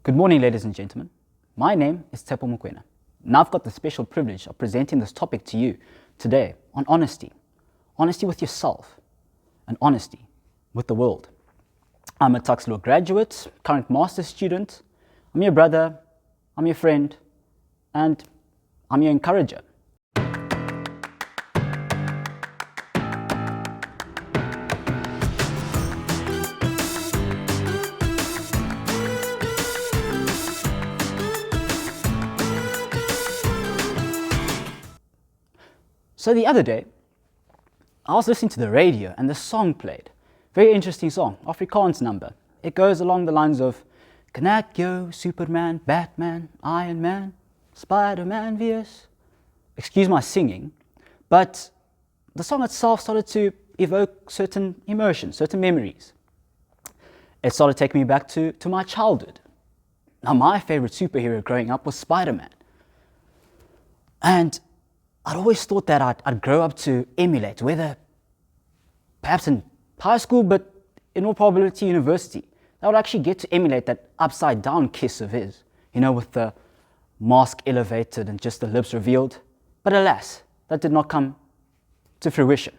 Good morning, ladies and gentlemen. My name is Tepo Mokwena, and I've got the special privilege of presenting this topic to you today on honesty. Honesty with yourself and honesty with the world. I'm a Tux Law graduate, current master's student. I'm your brother, I'm your friend, and I'm your encourager. So the other day, I was listening to the radio and the song played. Very interesting song, Afrikaans number. It goes along the lines of Knakyo, Superman, Batman, Iron Man, Spider-Man, Vius. Excuse my singing, but the song itself started to evoke certain emotions, certain memories. It started taking me back to my childhood. Now, my favorite superhero growing up was Spider-Man. And I'd always thought that I'd grow up to emulate, whether perhaps in high school, but in all probability university. I would actually get to emulate that upside down kiss of his, with the mask elevated and just the lips revealed. But alas, that did not come to fruition.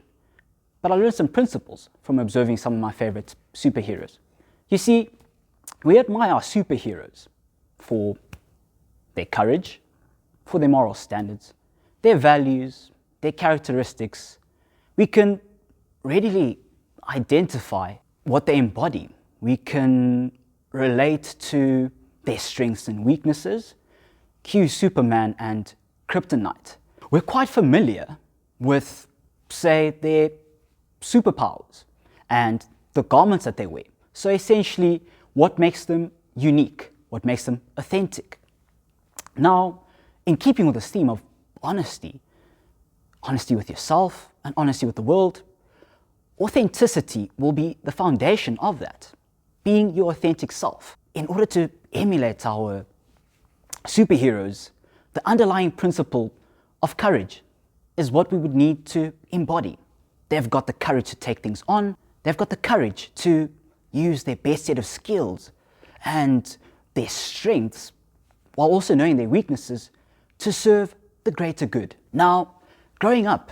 But I learned some principles from observing some of my favorite superheroes. You see, we admire our superheroes for their courage, for their moral standards, their values, their characteristics. We can readily identify what they embody. We can relate to their strengths and weaknesses. Cue Superman and Kryptonite. We're quite familiar with, say, their superpowers and the garments that they wear. So essentially, what makes them unique, what makes them authentic. Now, in keeping with this theme of honesty with yourself and honesty with the world, authenticity will be the foundation of that, being your authentic self. In order to emulate our superheroes, the underlying principle of courage is what we would need to embody. They've got the courage to take things on, they've got the courage to use their best set of skills and their strengths, while also knowing their weaknesses, to serve the greater good. Now, growing up,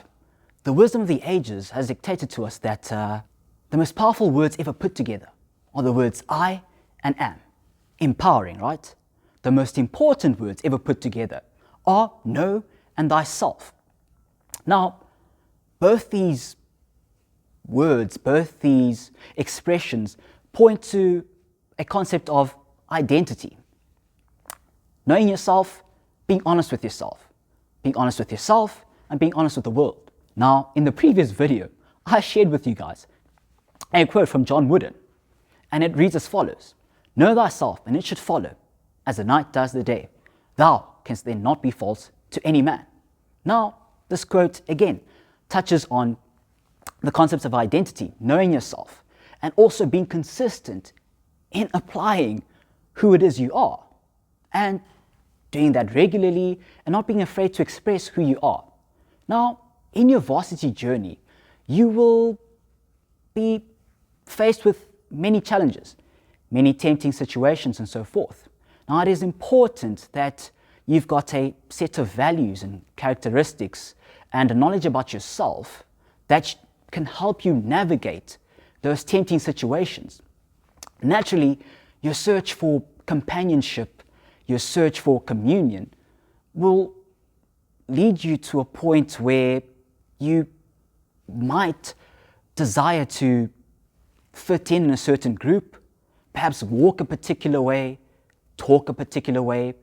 the wisdom of the ages has dictated to us that the most powerful words ever put together are the words I and am. Empowering, right? The most important words ever put together are know and thyself. Now, both these words, both these expressions point to a concept of identity. Knowing yourself, being honest with yourself. Being honest with yourself and being honest with the world. Now, in the previous video, I shared with you guys a quote from John Wooden, and it reads as follows: Know thyself, and it should follow, as the night does the day. Thou canst then not be false to any man. Now, this quote again touches on the concepts of identity, knowing yourself, and also being consistent in applying who it is you are, and doing that regularly and not being afraid to express who you are. Now, in your varsity journey, you will be faced with many challenges, many tempting situations and so forth. Now, it is important that you've got a set of values and characteristics and a knowledge about yourself that can help you navigate those tempting situations. Naturally, your search for companionship, your search for communion will lead you to a point where you might desire to fit in a certain group, perhaps walk a particular way, talk a particular way,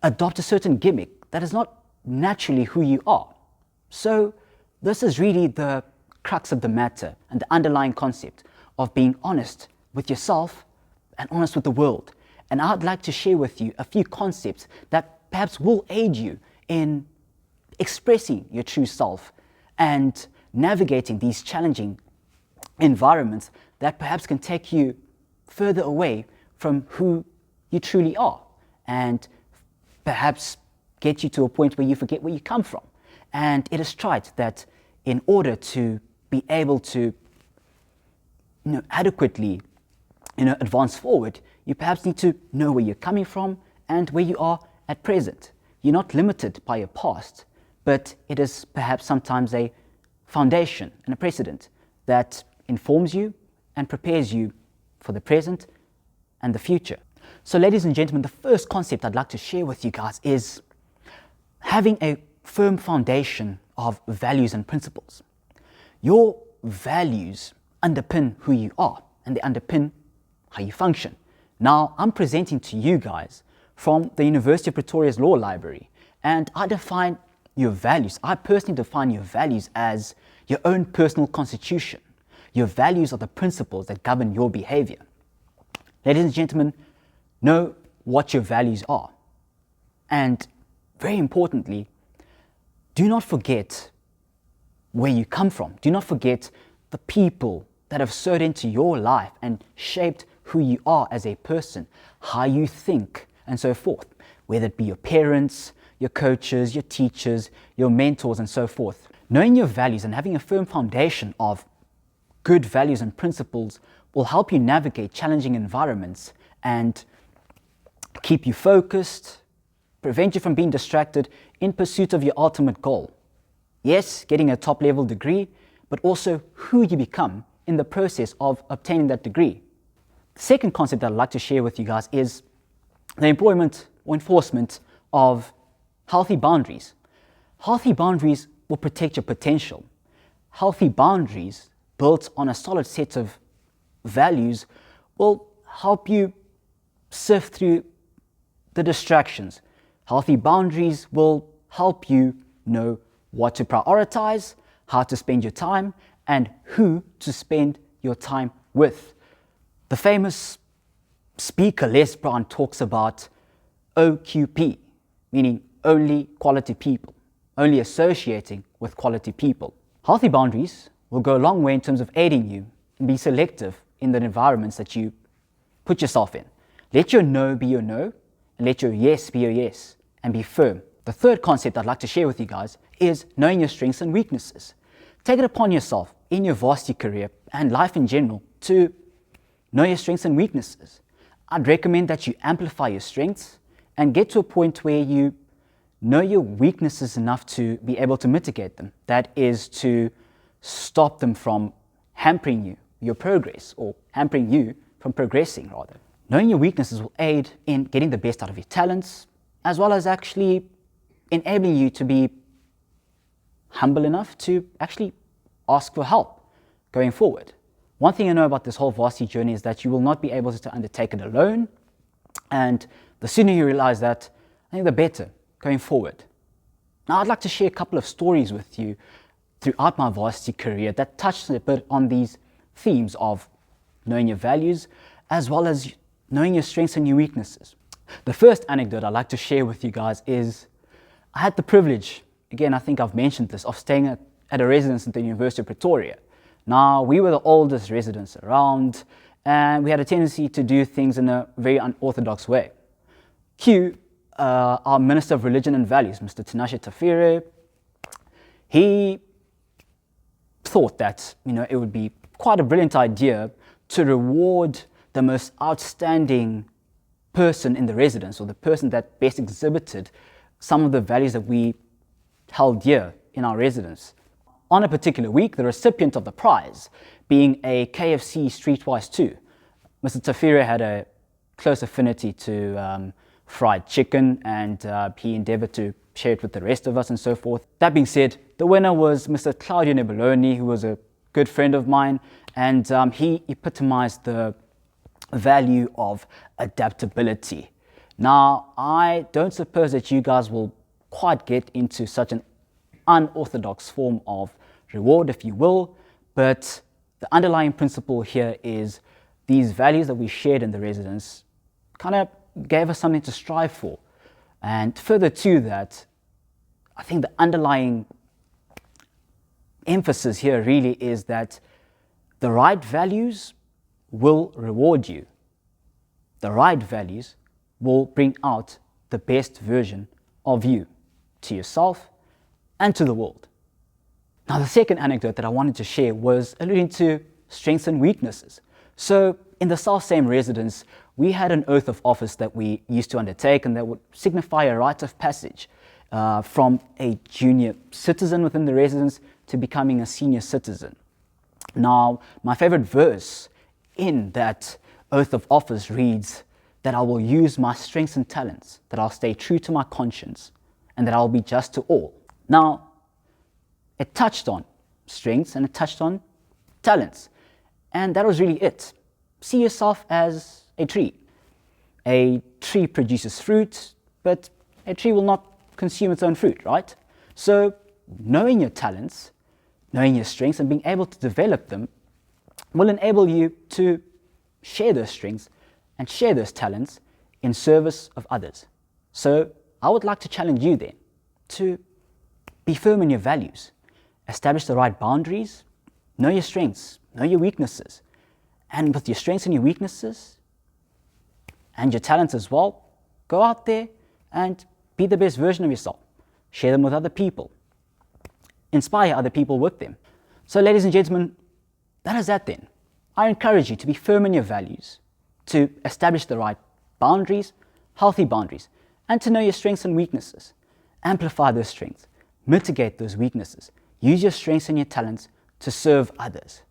adopt a certain gimmick that is not naturally who you are. So this is really the crux of the matter and the underlying concept of being honest with yourself and honest with the world. And I'd like to share with you a few concepts that perhaps will aid you in expressing your true self and navigating these challenging environments that perhaps can take you further away from who you truly are and perhaps get you to a point where you forget where you come from. And it is trite that in order to be able to adequately advance forward, You perhaps need to know where you're coming from and where you are at present. You're not limited by your past, but it is perhaps sometimes a foundation and a precedent that informs you and prepares you for the present and the future. So ladies and gentlemen, the first concept I'd like to share with you guys is having a firm foundation of values and principles. Your values underpin who you are and they underpin how you function. Now, I'm presenting to you guys from the University of Pretoria's Law Library, and I define your values. I personally define your values as your own personal constitution. Your values are the principles that govern your behavior. Ladies and gentlemen, know what your values are. And very importantly, do not forget where you come from. Do not forget the people that have sowed into your life and shaped who you are as a person, how you think, and so forth. Whether it be your parents, your coaches, your teachers, your mentors, and so forth. Knowing your values and having a firm foundation of good values and principles will help you navigate challenging environments and keep you focused, prevent you from being distracted in pursuit of your ultimate goal. Yes, getting a top-level degree, but also who you become in the process of obtaining that degree. The second concept that I'd like to share with you guys is the employment or enforcement of healthy boundaries. Healthy boundaries will protect your potential. Healthy boundaries built on a solid set of values will help you sift through the distractions. Healthy boundaries will help you know what to prioritize, how to spend your time, and who to spend your time with. The famous speaker Les Brown talks about OQP, meaning only quality people, only associating with quality people. Healthy boundaries will go a long way in terms of aiding you and be selective in the environments that you put yourself in. Let your no be your no, and let your yes be your yes, and be firm. The third concept I'd like to share with you guys is knowing your strengths and weaknesses. Take it upon yourself in your varsity career and life in general to know your strengths and weaknesses. I'd recommend that you amplify your strengths and get to a point where you know your weaknesses enough to be able to mitigate them. That is to stop them from hampering you, your progress, or hampering you from progressing rather. Knowing your weaknesses will aid in getting the best out of your talents, as well as actually enabling you to be humble enough to actually ask for help going forward. One thing I know about this whole varsity journey is that you will not be able to undertake it alone, and the sooner you realize that, I think the better going forward. Now, I'd like to share a couple of stories with you throughout my varsity career that touched a bit on these themes of knowing your values as well as knowing your strengths and your weaknesses. The first anecdote I'd like to share with you guys is I had the privilege, again, I think I've mentioned this, of staying at a residence at the University of Pretoria. Now, we were the oldest residents around, and we had a tendency to do things in a very unorthodox way. Cue our Minister of Religion and Values, Mr. Tinashe Tafire. He thought that, it would be quite a brilliant idea to reward the most outstanding person in the residence, or the person that best exhibited some of the values that we held dear in our residence. On a particular week, the recipient of the prize being a KFC Streetwise 2. Mr. Tafire had a close affinity to fried chicken, and he endeavored to share it with the rest of us and so forth. That being said, the winner was Mr. Claudio Nebuloni, who was a good friend of mine, and he epitomized the value of adaptability. Now, I don't suppose that you guys will quite get into such an unorthodox form of reward, if you will, but the underlying principle here is these values that we shared in the residence kind of gave us something to strive for. And further to that, I think the underlying emphasis here really is that the right values will reward you. The right values will bring out the best version of you to yourself and to the world. Now, the second anecdote that I wanted to share was alluding to strengths and weaknesses. So in the self-same residence, we had an oath of office that we used to undertake, and that would signify a rite of passage from a junior citizen within the residence to becoming a senior citizen. Now, my favorite verse in that oath of office reads that I will use my strengths and talents, that I'll stay true to my conscience, and that I'll be just to all. Now, it touched on strengths and it touched on talents, and that was really it. See yourself as a tree. A tree produces fruit, but a tree will not consume its own fruit, right? So knowing your talents, knowing your strengths, and being able to develop them will enable you to share those strengths and share those talents in service of others. So I would like to challenge you then to be firm in your values, establish the right boundaries, know your strengths, know your weaknesses, and with your strengths and your weaknesses and your talents as well, go out there and be the best version of yourself. Share them with other people. Inspire other people with them. So ladies and gentlemen, that is that then. I encourage you to be firm in your values, to establish the right boundaries, healthy boundaries, and to know your strengths and weaknesses. Amplify those strengths, mitigate those weaknesses. Use your strengths and your talents to serve others.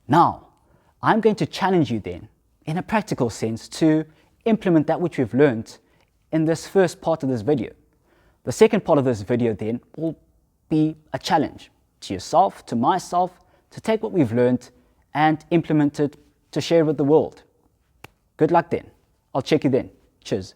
Now, I'm going to challenge you then, in a practical sense, to implement that which we've learned in this first part of this video. The second part of this video then will be a challenge to yourself, to myself, to take what we've learned and implement it to share with the world. Good luck then. I'll check you then. Cheers.